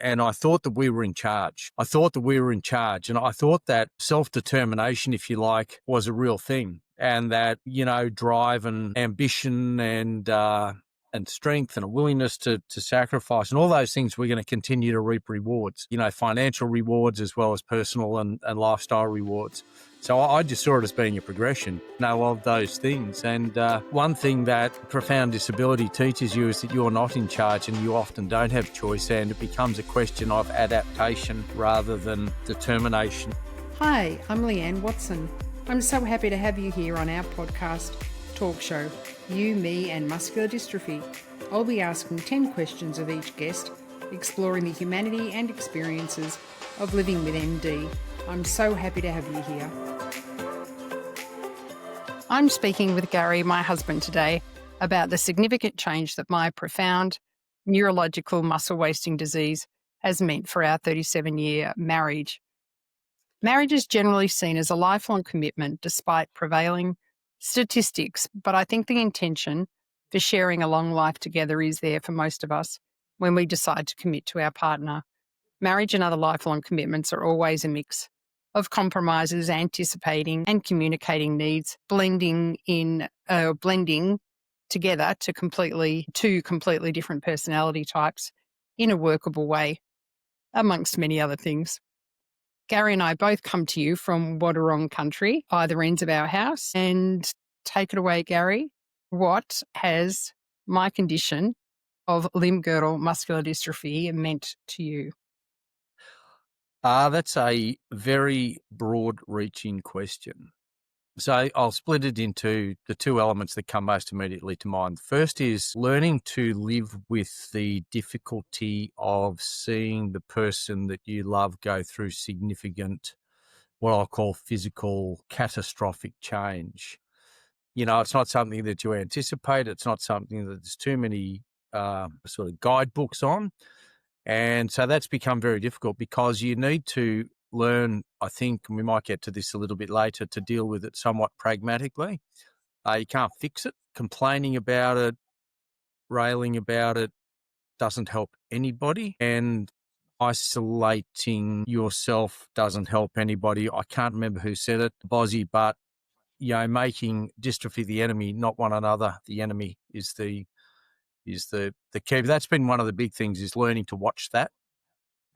And I thought that we were in charge. And I thought that self-determination, if you like, was a real thing. And that, drive and ambition and strength and a willingness to sacrifice and all those things, we're going to continue to reap rewards, financial rewards as well as personal and lifestyle rewards. So I just saw it as being a progression, of those things. And one thing that profound disability teaches you is that you're not in charge and you often don't have choice, and it becomes a question of adaptation rather than determination. Hi, I'm Leanne Watson. I'm so happy to have you here on our podcast talk show, You, Me and Muscular Dystrophy. I'll be asking 10 questions of each guest, exploring the humanity and experiences of living with MD. I'm so happy to have you here. I'm speaking with Gary, my husband, today about the significant change that my profound neurological muscle wasting disease has meant for our 37-year marriage. Marriage is generally seen as a lifelong commitment despite prevailing statistics, but I think the intention for sharing a long life together is there for most of us when we decide to commit to our partner. Marriage and other lifelong commitments are always a mix of compromises, anticipating and communicating needs, blending together to two completely different personality types in a workable way, amongst many other things. Gary and I both come to you from Wadawurrung country, either ends of our house. And take it away, Gary. What has my condition of limb girdle muscular dystrophy meant to you? That's a very broad-reaching question. So I'll split it into the two elements that come most immediately to mind. The first is learning to live with the difficulty of seeing the person that you love go through significant, what I'll call physical, catastrophic change. It's not something that you anticipate. It's not something that there's too many sort of guidebooks on. And so that's become very difficult because you need to learn, I think, and we might get to this a little bit later, to deal with it somewhat pragmatically. You can't fix it. Complaining about it, railing about it doesn't help anybody. And isolating yourself doesn't help anybody. I can't remember who said it, Bozzy, but, making dystrophy the enemy, not one another. The enemy is the key. That's been one of the big things, is learning to watch that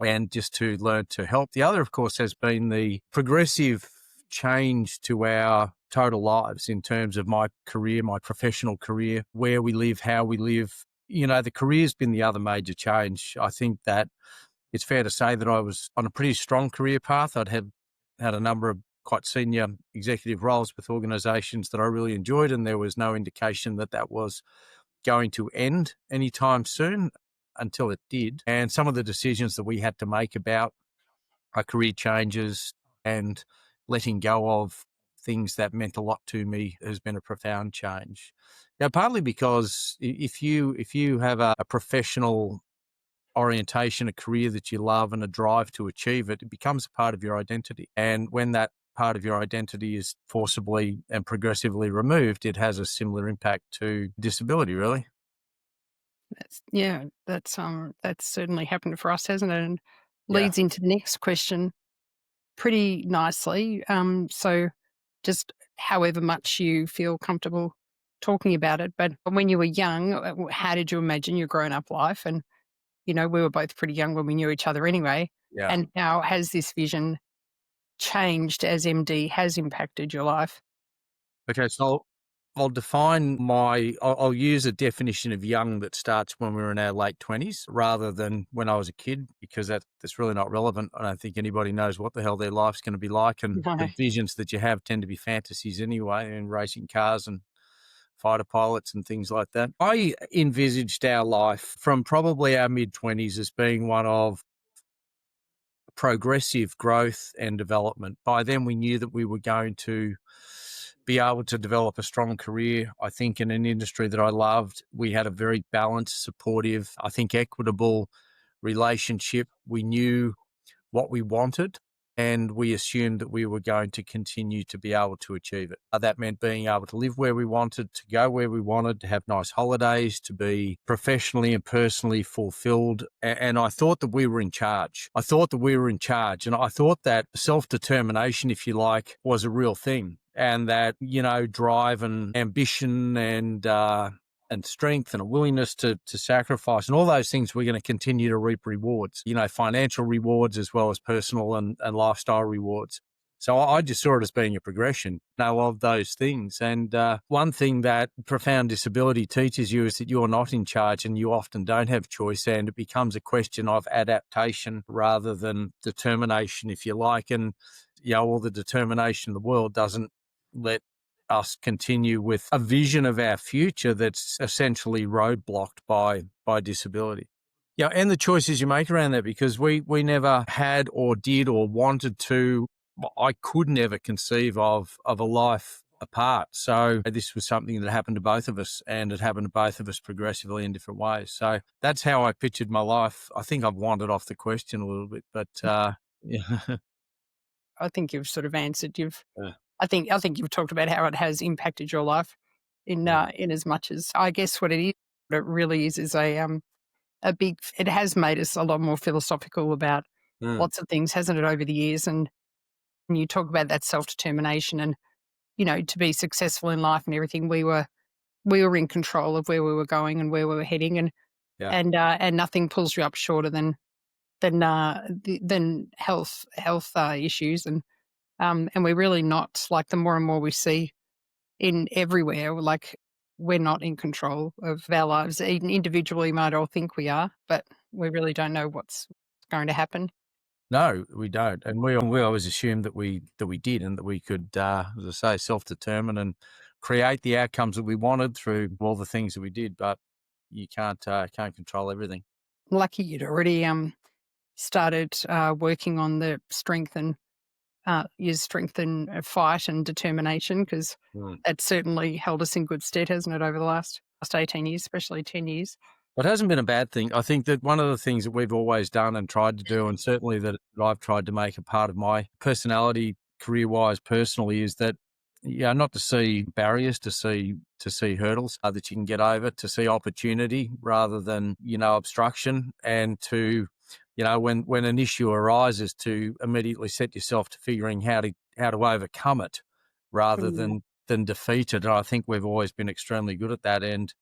and just to learn to help. The other, of course, has been the progressive change to our total lives in terms of my career, my professional career, where we live, how we live. The career's been the other major change. I think that it's fair to say that I was on a pretty strong career path. I'd had a number of quite senior executive roles with organisations that I really enjoyed, and there was no indication that that was going to end anytime soon, until it did. And some of the decisions that we had to make about our career changes and letting go of things that meant a lot to me has been a profound change. Now, partly because if you have a professional orientation, a career that you love and a drive to achieve it, it becomes a part of your identity. And when that part of your identity is forcibly and progressively removed, it has a similar impact to disability, really. That's certainly happened for us, hasn't it? And leads into the next question pretty nicely. So just however much you feel comfortable talking about it, but when you were young, how did you imagine your grown-up life? And, we were both pretty young when we knew each other anyway. Yeah. And how has this vision changed as MD has impacted your life? Okay, so I'll use a definition of young that starts when we were in our late 20s rather than when I was a kid, because that's really not relevant. I don't think anybody knows what the hell their life's going to be like, and the visions that you have tend to be fantasies anyway, in racing cars and fighter pilots and things like that. I envisaged our life from probably our mid-20s as being one of progressive growth and development. By then, we knew that we were going to be able to develop a strong career, I think, in an industry that I loved. We had a very balanced, supportive, I think equitable relationship. We knew what we wanted. and we assumed that we were going to continue to be able to achieve it. That meant being able to live where we wanted, to go where we wanted, to have nice holidays, to be professionally and personally fulfilled. And I thought that we were in charge. I thought that we were in charge. And I thought that self-determination, if you like, was a real thing. And that, drive and ambition and strength and a willingness to sacrifice and all those things, we're going to continue to reap rewards, financial rewards as well as personal and lifestyle rewards. So I just saw it as being a progression, of those things. And one thing that profound disability teaches you is that you're not in charge and you often don't have choice, and it becomes a question of adaptation rather than determination, if you like. And, all the determination in the world doesn't let us continue with a vision of our future that's essentially roadblocked by disability. Yeah, and the choices you make around that, because we never had or did or wanted to. I could never conceive of a life apart. So this was something that happened to both of us, and it happened to both of us progressively in different ways. So that's how I pictured my life. I think I've wandered off the question a little bit, but yeah. I think you've sort of answered. Yeah. I think you've talked about how it has impacted your life in as much as, I guess, what it really is a big. It has made us a lot more philosophical about Mm. lots of things, hasn't it, over the years? And you talk about that self-determination and, to be successful in life and everything. We were in control of where we were going and where we were heading, and Yeah. and nothing pulls you up shorter than health issues. And we're really not, like, the more and more we see in everywhere, like, we're not in control of our lives. Even individually, we might all think we are, but we really don't know what's going to happen. No, we don't, and we always assumed that we did, and that we could, as I say, self-determine and create the outcomes that we wanted through all the things that we did. But you can't control everything. Lucky you'd already started working on the strength and your strength and fight and determination, because Mm. that certainly held us in good stead, hasn't it, over the last 18 years, especially 10 years. It hasn't been a bad thing. I think that one of the things that we've always done and tried to do, and certainly that I've tried to make a part of my personality, career-wise, personally, is that, not to see barriers, to see hurdles that you can get over, to see opportunity rather than, obstruction, and to, when an issue arises, to immediately set yourself to figuring how to overcome it rather Mm. than defeat it. And I think we've always been extremely good at that, and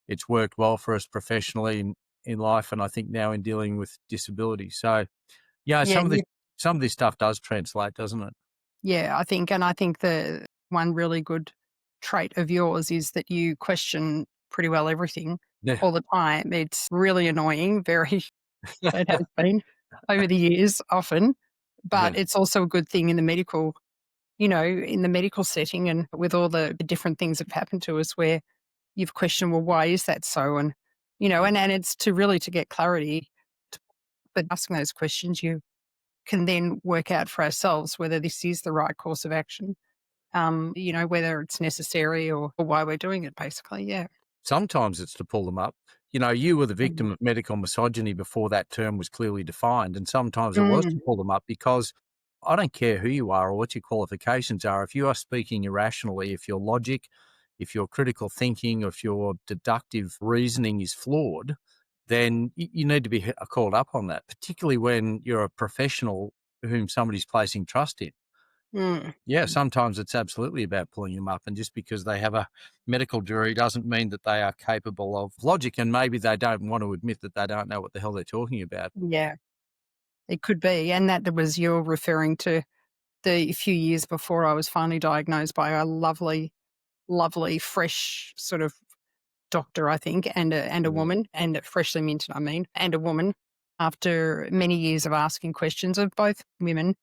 it's worked well for us professionally in life, and I think now in dealing with disability. So, Yeah, some of this stuff does translate, doesn't it? yeah, I think the one really good trait of yours is that you question pretty well everything Yeah. all the time. It's really annoying, very it has been over the years often, but Yeah. it's also a good thing in the medical setting, and with all the different things that have happened to us where you've questioned, well, why is that so? And, and it's to get clarity. But asking those questions, you can then work out for ourselves whether this is the right course of action, whether it's necessary or why we're doing it, basically. Yeah. Sometimes it's to pull them up. You were the Mm. victim of medical misogyny before that term was clearly defined, and sometimes it was to Mm. pull them up, because I don't care who you are or what your qualifications are. If you are speaking irrationally, if your logic, if your critical thinking, or if your deductive reasoning is flawed, then you need to be called up on that, particularly when you're a professional whom somebody's placing trust in. Mm. Yeah, sometimes it's absolutely about pulling them up, and just because they have a medical degree doesn't mean that they are capable of logic, and maybe they don't want to admit that they don't know what the hell they're talking about. Yeah, it could be. And that was you're referring to the few years before I was finally diagnosed by a lovely, lovely, fresh sort of doctor, I think, and a Mm. woman, and freshly minted, I mean, and a woman. After many years of asking questions of both women,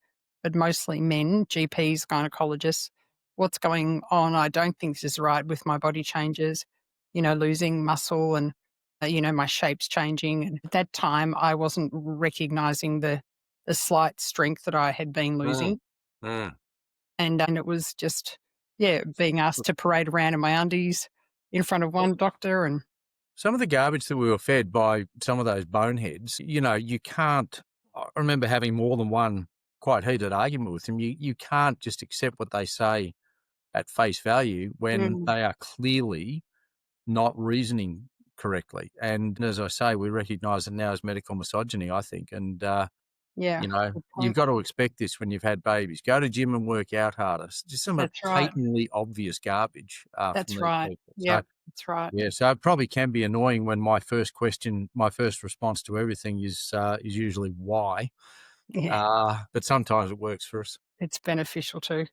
but mostly men, GPs, gynecologists, what's going on? I don't think this is right with my body changes, losing muscle and, my shape's changing. And at that time, I wasn't recognizing the slight strength that I had been Mm. losing. Mm. And it was just, yeah, being asked to parade around in my undies in front of one doctor. And Some of the garbage that we were fed by some of those boneheads, you can't. I remember having more than one quite heated argument with them. You can't just accept what they say at face value when Mm, they are clearly not reasoning correctly. And as I say, we recognise it now as medical misogyny, I think. And, yeah, good you've point. got to expect this when you've had babies. Go to gym and work out harder. It's just some That's right. patently obvious garbage from That's these right. people. Yeah, So, that's right. yeah, so it probably can be annoying when my first response to everything is usually why. Yeah, But sometimes it works for us. it's beneficial too.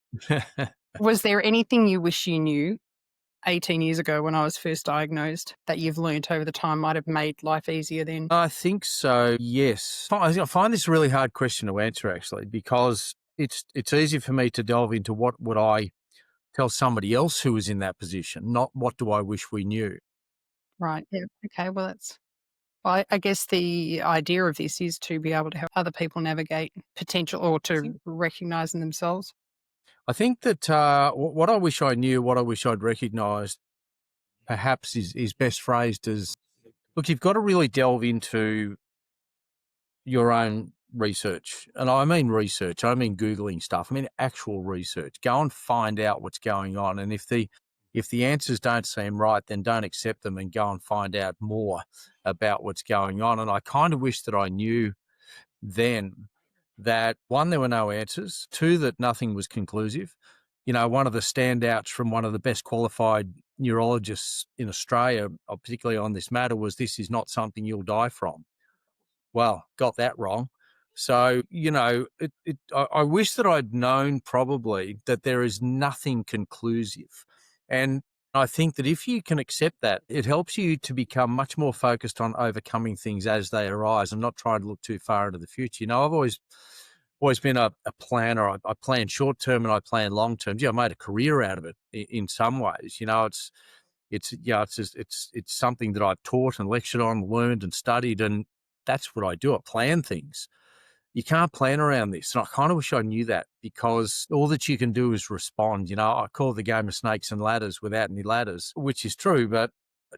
Was there anything you wish you knew 18 years ago when I was first diagnosed that you've learnt over the time might have made life easier then? I think so, yes. I find this a really hard question to answer, actually, because it's easy for me to delve into what would I tell somebody else who was in that position, not what do I wish we knew. Right. Yeah. Okay. Well, I guess the idea of this is to be able to help other people navigate potential or I think to recognize in themselves. I think that what I wish I knew, what I wish I'd recognised, perhaps is best phrased as, look, you've got to really delve into your own research. And I mean research, I mean Googling stuff. I mean actual research. Go and find out what's going on. And if the answers don't seem right, then don't accept them and go and find out more about what's going on. And I kind of wish that I knew then that, one, there were no answers, two, that nothing was conclusive. One of the standouts from one of the best qualified neurologists in Australia, particularly on this matter, was, this is not something you'll die from. Well, got that wrong. So, I wish that I'd known probably that there is nothing conclusive. And I think that if you can accept that, it helps you to become much more focused on overcoming things as they arise and not trying to look too far into the future. I've always been a planner. I plan short term and I plan long term. I made a career out of it in some ways. It's something that I've taught and lectured on, learned and studied, and that's what I do. I plan things. You can't plan around this. And I kind of wish I knew that, because all that you can do is respond. I call it the game of snakes and ladders without any ladders, which is true, but I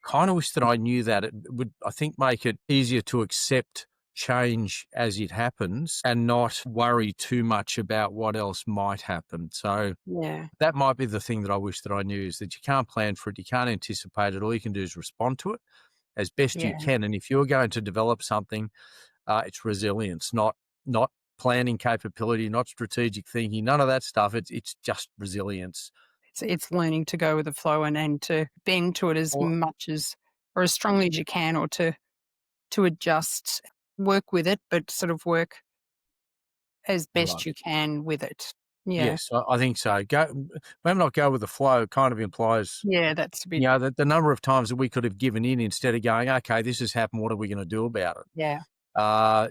kind of wish that I knew that. It would, I think, make it easier to accept change as it happens and not worry too much about what else might happen. So Yeah. that might be the thing that I wish that I knew, is that you can't plan for it. You can't anticipate it. All you can do is respond to it as best you Yeah. can. And if you're going to develop something, it's resilience, not planning capability, not strategic thinking, none of that stuff. It's just resilience. It's learning to go with the flow and to bend to it as Or much as or as strongly as you can, or to adjust, work with it, but sort of work as right. best you can with it. Yeah. Yes, I think so. Maybe not go with the flow kind of implies, Yeah, that's a bit the number of times that we could have given in instead of going, okay, this has happened. What are we going to do about it? yeah. Uh,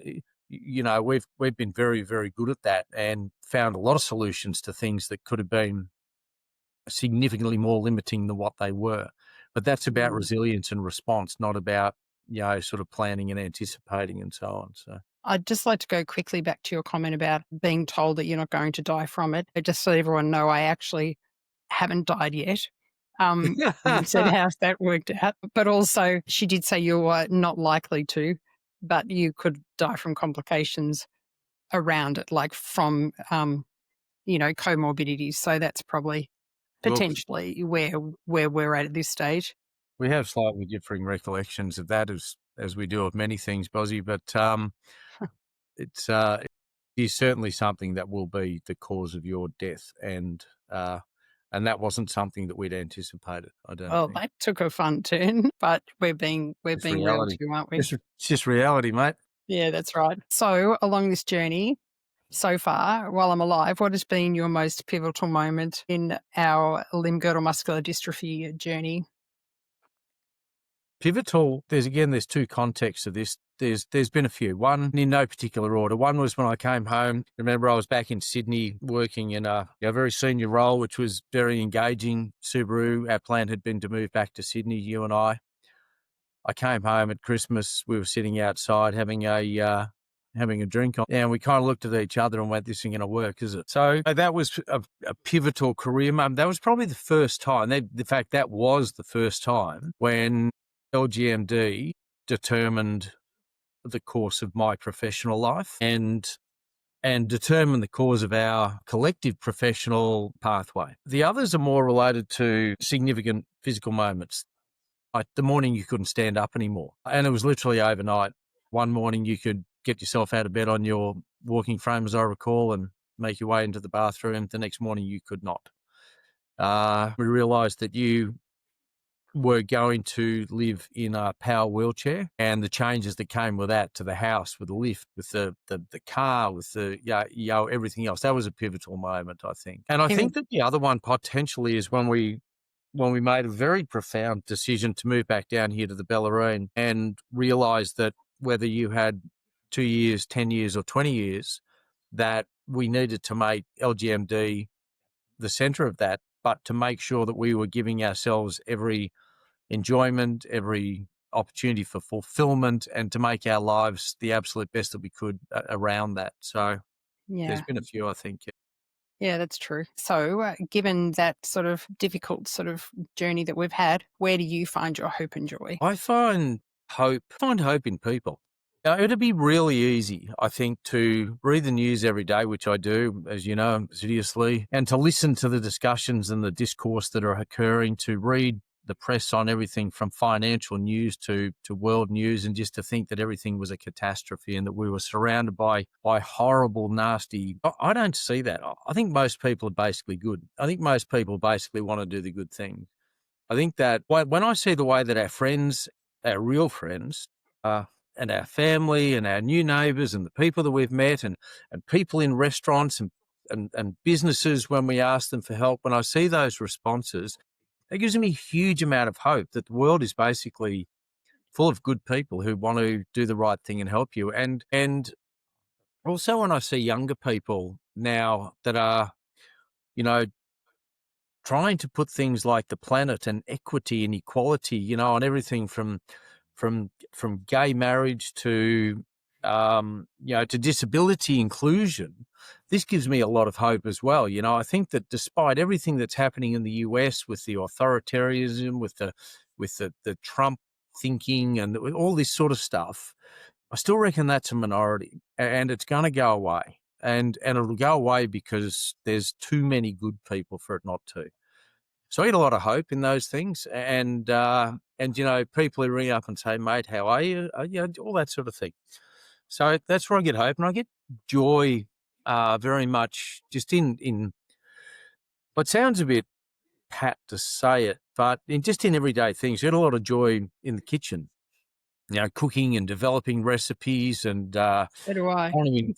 we've been very, very good at that and found a lot of solutions to things that could have been significantly more limiting than what they were. But that's about Mm. resilience and response, not about, sort of planning and anticipating and so on. So I'd just like to go quickly back to your comment about being told that you're not going to die from it. Just so everyone know, I actually haven't died yet. You said how's that worked out, but also she did say you were not likely to, but you could die from complications around it, like from comorbidities. So that's probably look, potentially where we're at this stage. we have slightly differing recollections of that as we do of many things, Bozzy, but it's it is certainly something that will be the cause of your death, and that wasn't something that we'd anticipated, I don't Well, think. that took a fun turn, but we're It's being real reality. too, aren't we? It's just reality, mate. Yeah, that's right. So along this journey, so far, while I'm alive, what has been your most pivotal moment in our limb girdle muscular dystrophy journey? Pivotal, there's two contexts of this. There's been a few. One, in no particular order. One was when I came home. Remember, I was back in Sydney working in a very senior role, which was very engaging. Subaru, our plan had been to move back to Sydney, you and I. I came home at Christmas. We were sitting outside having a drink, and we kind of looked at each other and went, "This isn't going to work, is it?" So that was a pivotal career moment. That was probably the first time. That was the first time when LGMD determined the course of my professional life, and and determine the cause of our collective professional pathway. The others are more related to significant physical moments. Like the morning you couldn't stand up anymore, and it was literally overnight. One morning you could get yourself out of bed on your walking frame, as I recall, and make your way into the bathroom. The next morning you could not. We realised that you were going to live in a power wheelchair, and the changes that came with that, to the house, with the lift, with the car, with the everything else. That was a pivotal moment, I think. And I think that the other one potentially is when we made a very profound decision to move back down here to the Bellarine and realised that whether you had 2 years, 10 years or 20 years, that we needed to make LGMD the centre of that, but to make sure that we were giving ourselves every enjoyment, every opportunity for fulfillment, and to make our lives the absolute best that we could around that. So there's Yeah. been a few, I think. Yeah, that's true. So, given that sort of difficult sort of journey that we've had, where do you find your hope and joy? I find hope in people. It'd be really easy, I think, to read the news every day, which I do, as you know, assiduously, and to listen to the discussions and the discourse that are occurring, to read the press on everything from financial news to world news, and just to think that everything was a catastrophe and that we were surrounded by horrible, nasty. I don't see that. I think most people are basically good. I think most people basically want to do the good thing. I think that when I see the way that our friends, our real friends, and our family and our new neighbours and the people that we've met and people in restaurants and businesses, when we ask them for help, when I see those responses, it gives me a huge amount of hope that the world is basically full of good people who want to do the right thing and help you. And also when I see younger people now that are, you know, trying to put things like the planet and equity and equality, on everything from gay marriage to to disability inclusion. This gives me a lot of hope as well. I think that despite everything that's happening in the US with the authoritarianism, with the Trump thinking and all this sort of stuff, I still reckon that's a minority, and it's going to go away. And it'll go away because there's too many good people for it not to. So I get a lot of hope in those things, and people who ring up and say, "Mate, how are you?" All that sort of thing. So that's where I get hope, and I get joy, very much just in what sounds a bit pat to say it, but in everyday things. I get a lot of joy in the kitchen, cooking and developing recipes, and So do I. finding.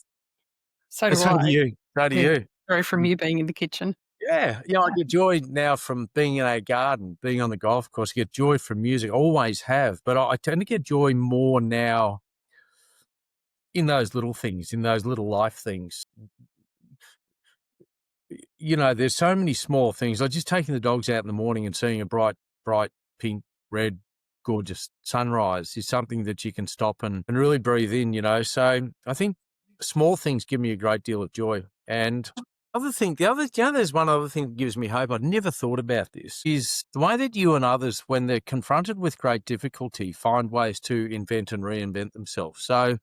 So do So do I. you. So do Yeah. you. Sorry from you being in the kitchen. Yeah, I get joy now from being in a garden, being on the golf course. I get joy from music, always have, but I tend to get joy more now in those little things, in those little life things. There's so many small things. Like just taking the dogs out in the morning and seeing a bright, pink, red, gorgeous sunrise is something that you can stop and really breathe in, So I think small things give me a great deal of joy. And there's one other thing that gives me hope. I'd never thought about this, is the way that you and others, when they're confronted with great difficulty, find ways to invent and reinvent themselves. So,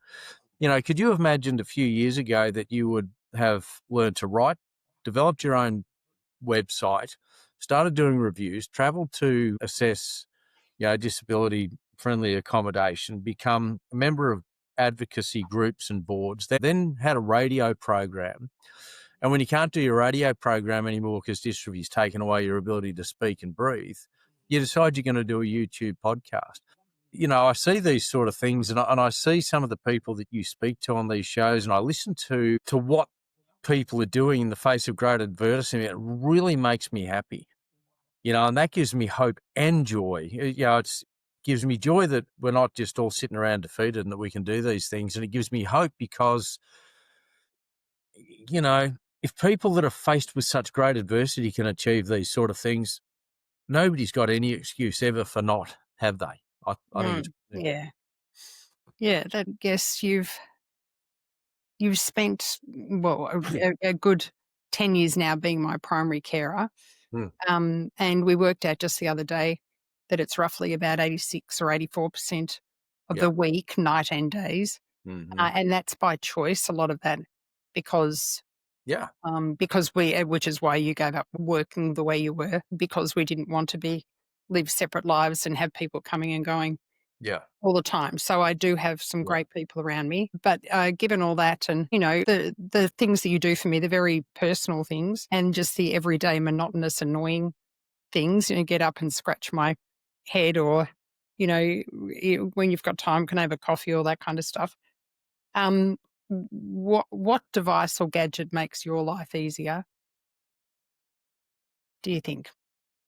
could you have imagined a few years ago that you would have learned to write, developed your own website, started doing reviews, traveled to assess, disability friendly accommodation, become a member of advocacy groups and boards, then had a radio program. And when you can't do your radio program anymore because dystrophy's taken away your ability to speak and breathe, you decide you're going to do a YouTube podcast. I see these sort of things, and I see some of the people that you speak to on these shows, and I listen to what people are doing in the face of great adversity. It really makes me happy, and that gives me hope and joy. It gives me joy that we're not just all sitting around defeated and that we can do these things. And it gives me hope because, if people that are faced with such great adversity can achieve these sort of things, nobody's got any excuse ever for not, have they? I think it's Yeah. Yeah, that guess you've spent, well, a good 10 years now being my primary carer. Mm. And we worked out just the other day that it's roughly about 86 or 84% of Yeah. the week, night and days. Mm-hmm. And that's by choice. A lot of that because Yeah. which is why you gave up working the way you were, because we didn't want to live separate lives and have people coming and going Yeah. all the time. So I do have some Yeah. great people around me. But given all that, and the things that you do for me, the very personal things, and just the everyday monotonous, annoying things, get up and scratch my head, or when you've got time, can I have a coffee, all that kind of stuff. Um, what device or gadget makes your life easier, do you think?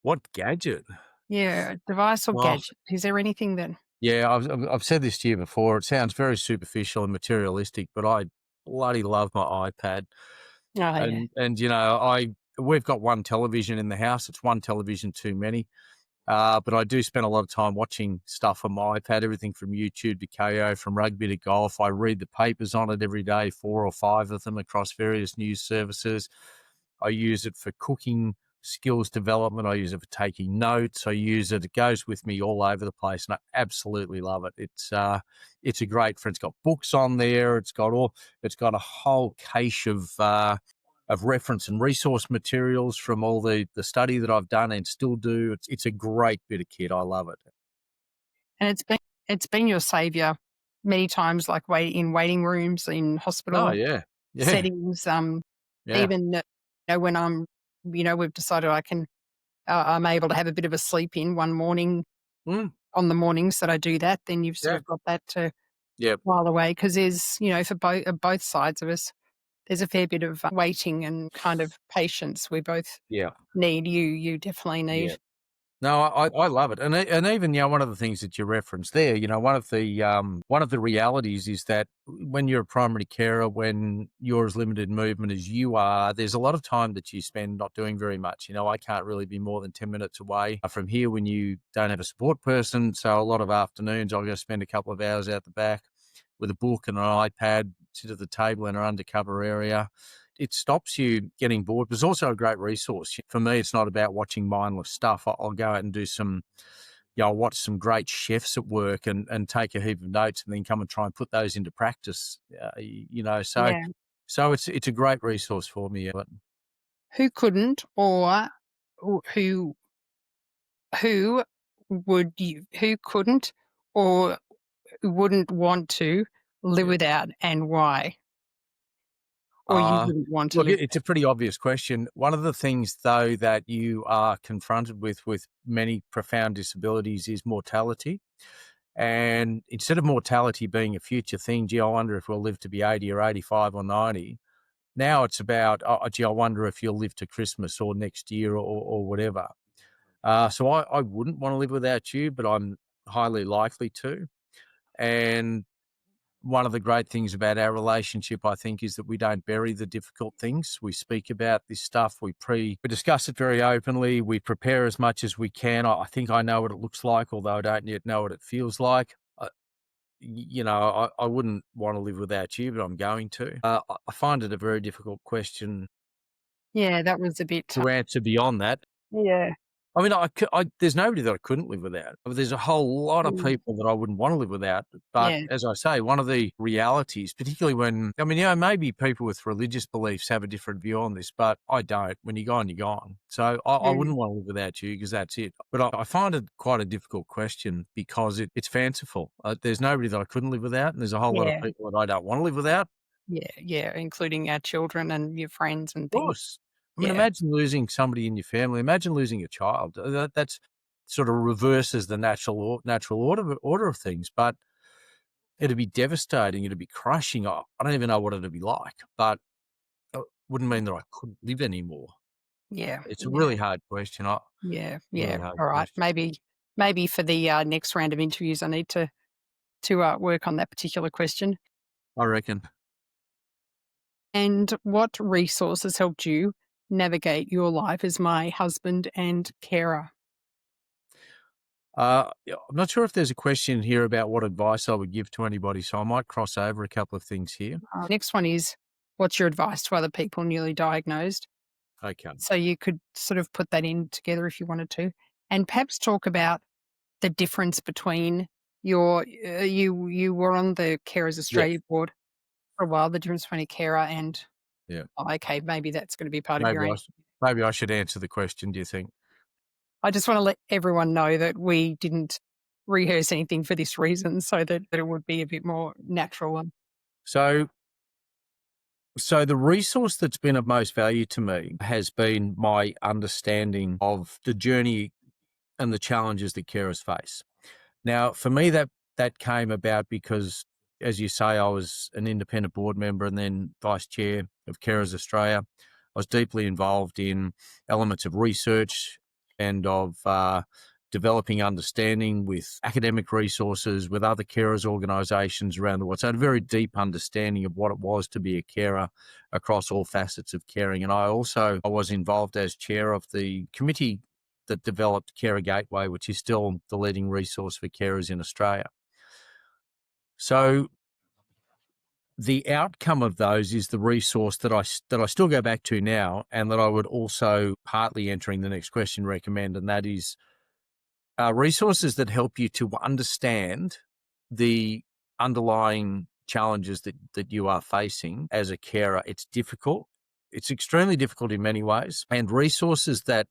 What gadget? Yeah, device or Well, gadget. Is there anything that yeah, I've said this to you before. It sounds very superficial and materialistic, but I bloody love my iPad. Oh, yeah. And we've got one television in the house. It's one television too many. But I do spend a lot of time watching stuff on my iPad, everything from YouTube to KO, from rugby to golf. I read the papers on it every day, 4 or 5 of them across various news services. I use it for cooking, skills development. I use it for taking notes. I use it. It goes with me all over the place, and I absolutely love it. It's a great friend. It's got books on there. It's got a whole cache of reference and resource materials from all the study that I've done and still do. It's a great bit of kit. I love it. And it's been your savior many times, like in waiting rooms, in Oh, hospital yeah. Yeah. settings, Yeah. even, when we've decided I'm able to have a bit of a sleep in one morning, Mm. on the mornings that I do that, then you've sort Yeah. of got that to Yep. while away, because there's, for both sides of us, there's a fair bit of waiting and kind of patience we both Yeah. need. You definitely Yeah. need. No, I love it, and even one of the things that you referenced there, one of the realities is that when you're a primary carer, when you're as limited in movement as you are, there's a lot of time that you spend not doing very much. I can't really be more than 10 minutes away from here when you don't have a support person. So a lot of afternoons, I'm going to spend a couple of hours out the back with a book and an iPad, sit at the table in an undercover area. It stops you getting bored, but it's also a great resource. For me, it's not about watching mindless stuff. I'll go out and do I'll watch some great chefs at work and take a heap of notes and then come and try and put those into practice. Yeah. So it's a great resource for me. But Who couldn't, or who who who couldn't or wouldn't want to live yeah. without, and why? Or you Uh, wouldn't want to Look, live it's without? a pretty obvious question. One of the things, though, that you are confronted with many profound disabilities is mortality. And instead of mortality being a future thing, gee, I wonder if we'll live to be 80 or 85 or 90. Now it's about, gee, I wonder if you'll live to Christmas or next year or whatever. So I wouldn't want to live without you, but I'm highly likely to. And one of the great things about our relationship, I think, is that we don't bury the difficult things. We speak about this stuff. We discuss it very openly. We prepare as much as we can. I think I know what it looks like, although I don't yet know what it feels like. I wouldn't want to live without you, but I'm going to. I find it a very difficult question Yeah, that was a bit to answer beyond that. yeah. I mean, there's nobody that I couldn't live without. There's a whole lot of Mm, people that I wouldn't want to live without. But yeah, as I say, one of the realities, particularly maybe people with religious beliefs have a different view on this, but I don't. When you're gone, you're gone. So I mm, wouldn't want to live without you because that's it. But I find it quite a difficult question because it's fanciful. There's nobody that I couldn't live without, and there's a whole lot of yeah, people that I don't want to live without. yeah, including our children and your friends and things. Course. I mean, Yeah, imagine losing somebody in your family. Imagine losing a child. That's sort of reverses the natural order of things. But it'd be devastating. It'd be crushing. I don't even know what it'd be like. But it wouldn't mean that I couldn't live anymore. yeah, It's a yeah, really hard question. yeah, yeah. Really hard All right. question. Maybe for the next round of interviews, I need to work on that particular question. I reckon. And what resources helped you navigate your life as my husband and carer? Yeah, I'm not sure if there's a question here about what advice I would give to anybody, so I might cross over a couple of things here. Next one is, what's your advice to other people newly diagnosed? Okay. So you could sort of put that in together if you wanted to, and perhaps talk about the difference between you were on the Carers Yes. Australia board for a while, the difference between a carer and Yeah. Oh, okay, maybe that's going to be part of Maybe your I answer. should, maybe I should answer the question, do you think? I just want to let everyone know that we didn't rehearse anything for this reason, so that it would be a bit more natural. And So, so the resource that's been of most value to me has been my understanding of the journey and the challenges that carers face. Now, for me, that came about because, as you say, I was an independent board member and then vice chair of Carers Australia. I was deeply involved in elements of research and of developing understanding with academic resources, with other carers organisations around the world. So I had a very deep understanding of what it was to be a carer across all facets of caring. And I was involved as chair of the committee that developed Carer Gateway, which is still the leading resource for carers in Australia. So the outcome of those is the resource that I still go back to now, and that I would also, partly entering the next question, recommend, and that is resources that help you to understand the underlying challenges that you are facing as a carer. It's difficult. It's extremely difficult in many ways, and resources that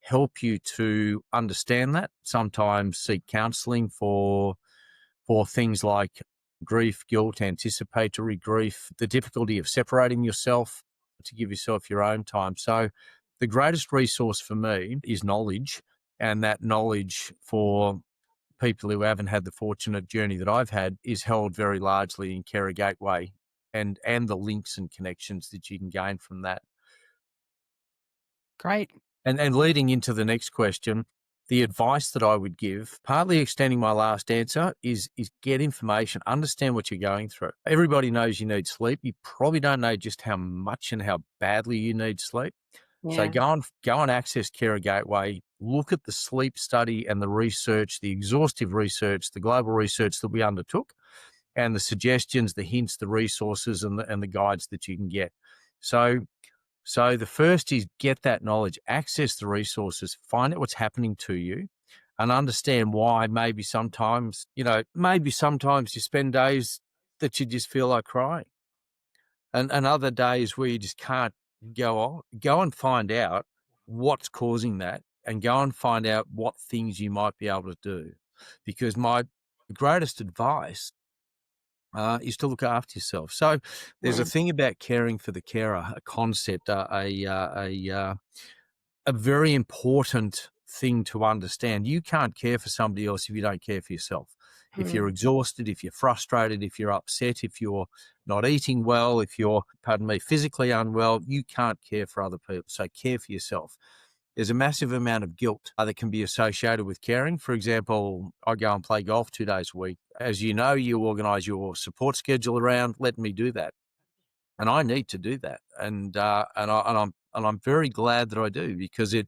help you to understand that. Sometimes seek counselling for things like grief, guilt, anticipatory grief, the difficulty of separating yourself, to give yourself your own time. So the greatest resource for me is knowledge, and that knowledge for people who haven't had the fortunate journey that I've had is held very largely in Carer Gateway and the links and connections that you can gain from that. great. And leading into the next question, the advice that I would give, partly extending my last answer, is get information, understand what you're going through. Everybody knows you need sleep. You probably don't know just how much and how badly you need sleep. So Yeah, go and access Carer Gateway, look at the sleep study and the research, the exhaustive research, the global research that we undertook, and the suggestions, the hints, the resources, and the guides that you can get. So the first is get that knowledge, access the resources, find out what's happening to you, and understand why maybe sometimes you spend days that you just feel like crying, and other days where you just can't go on. Go and find out what's causing that, and go and find out what things you might be able to do. Because my greatest advice is to look after yourself. So there's a yeah, thing about caring for the carer, a concept, a very important thing to understand. You can't care for somebody else if you don't care for yourself. If you're mm, exhausted, if you're frustrated, if you're upset, if you're not eating well, if you're, pardon me, physically unwell, you can't care for other people. So care for yourself. There's a massive amount of guilt that can be associated with caring. For example, I go and play golf 2 days a week. As you know, you organise your support schedule around letting me do that, and I need to do that. And I'm very glad that I do, because it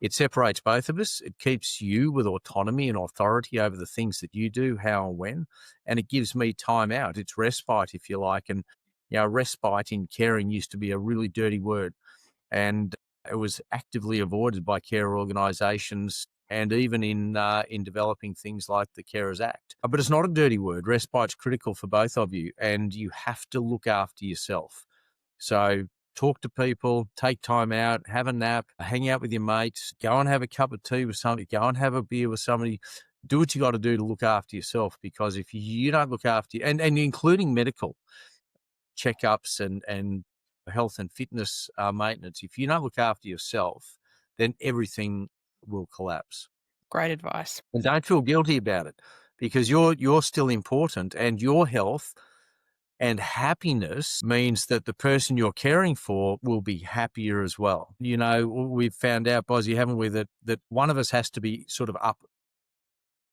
separates both of us. It keeps you with autonomy and authority over the things that you do, how and when, and it gives me time out. It's respite, if you like. And respite in caring used to be a really dirty word, and it was actively avoided by care organisations, and even in developing things like the Carers Act. But it's not a dirty word. Respite's critical for both of you, and you have to look after yourself. So talk to people, take time out, have a nap, hang out with your mates, go and have a cup of tea with somebody, go and have a beer with somebody. Do what you got to do to look after yourself, because if you don't look after you, and including medical checkups and health and fitness maintenance, if you don't look after yourself, then everything will collapse. great advice. And don't feel guilty about it, because you're still important, and your health and happiness means that the person you're caring for will be happier as well. We've found out, Bozzy, haven't we, that one of us has to be sort of up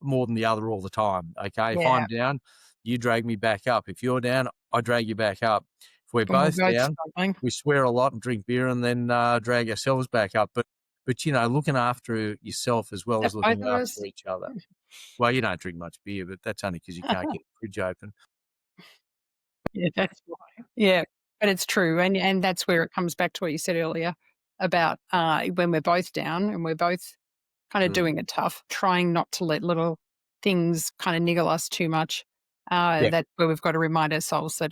more than the other all the time. Okay. If Yeah, I'm down, you drag me back up. If you're down, I drag you back up. If we're and we're both both down, struggling. we swear a lot and drink beer, and then drag ourselves back up. But looking after yourself as Is well that as both looking of after us? each other. Well, you don't drink much beer, but that's only because you can't get the fridge open. Yeah, that's why. Yeah, but it's true, and that's where it comes back to what you said earlier about when we're both down and we're both kind of Mm. doing it tough, trying not to let little things kind of niggle us too much. Yeah. That's where we've got to remind ourselves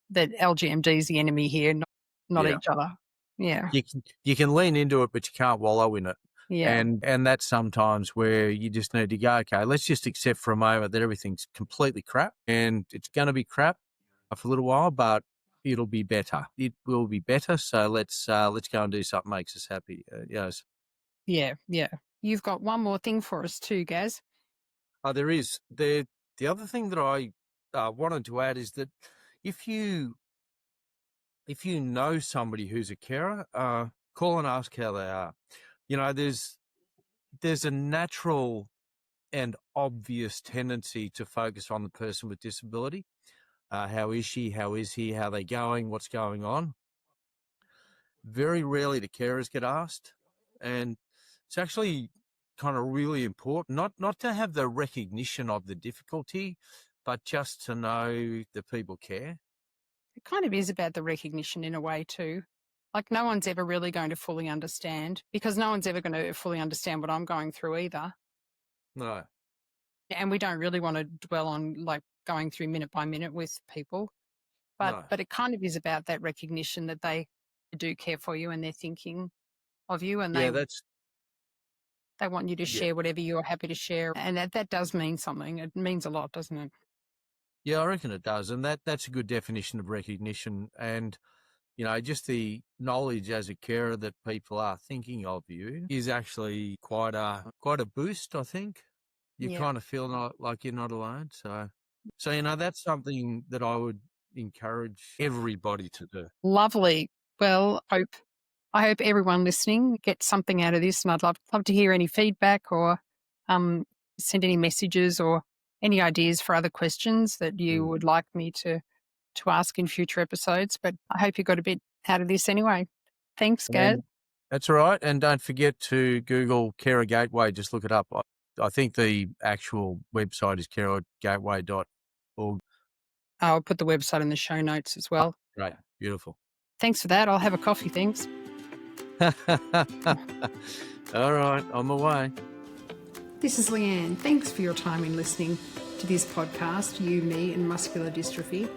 that LGMD is the enemy here. not Yeah. each other. Yeah. You can lean into it, but you can't wallow in it. Yeah. And that's sometimes where you just need to go, okay, let's just accept for a moment that everything's completely crap, and it's going to be crap for a little while, but it'll be better. It will be better. So let's go and do something that makes us happy. Yes. Yeah. Yeah. You've got one more thing for us too, Gaz. There is the other thing that I wanted to add is that if you know somebody who's a carer, call and ask how they are. You know, there's a natural and obvious tendency to focus on the person with disability. How is she? How is he? How are they going? What's going on? Very rarely do carers get asked. And it's actually kind of really important, not to have the recognition of the difficulty, but just to know that people care. It kind of is about the recognition in a way too. Like no one's ever really going to fully understand, because no one's ever going to fully understand what I'm going through either. No, And we don't really want to dwell on like going through minute by minute with people. no. But it kind of is about that recognition that they do care for you and they're thinking of you, and Yeah, they want you to yeah. share whatever you're happy to share. And that does mean something. It means a lot, doesn't it? Yeah, I reckon it does. And that's a good definition of recognition. And, you know, just the knowledge as a carer that people are thinking of you is actually quite a boost, I think. You Yeah. kind of feel like you're not alone. So, you know, that's something that I would encourage everybody to do. Lovely. Well, I hope everyone listening gets something out of this, and I'd love to hear any feedback or send any messages or any ideas for other questions that you would like me to ask in future episodes. But I hope you got a bit out of this anyway. Thanks, Gaz. And that's all right. And don't forget to Google Carer Gateway. Just look it up. I think the actual website is carergateway.org. I'll put the website in the show notes as well. Great. Beautiful. Thanks for that. I'll have a coffee. Thanks. All right. On my way. This is Leanne. Thanks for your time in listening to this podcast, You, Me and Muscular Dystrophy.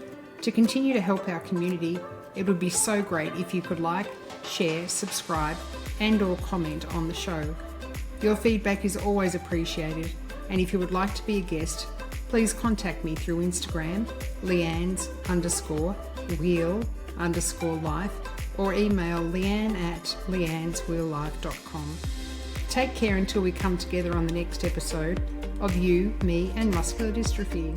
To continue to help our community, it would be so great if you could like, share, subscribe and or comment on the show. Your feedback is always appreciated, and if you would like to be a guest, please contact me through Instagram, Leanne's_wheel_life, or email leanne@leanneswheellife.com. Take care until we come together on the next episode of You, Me and Muscular Dystrophy.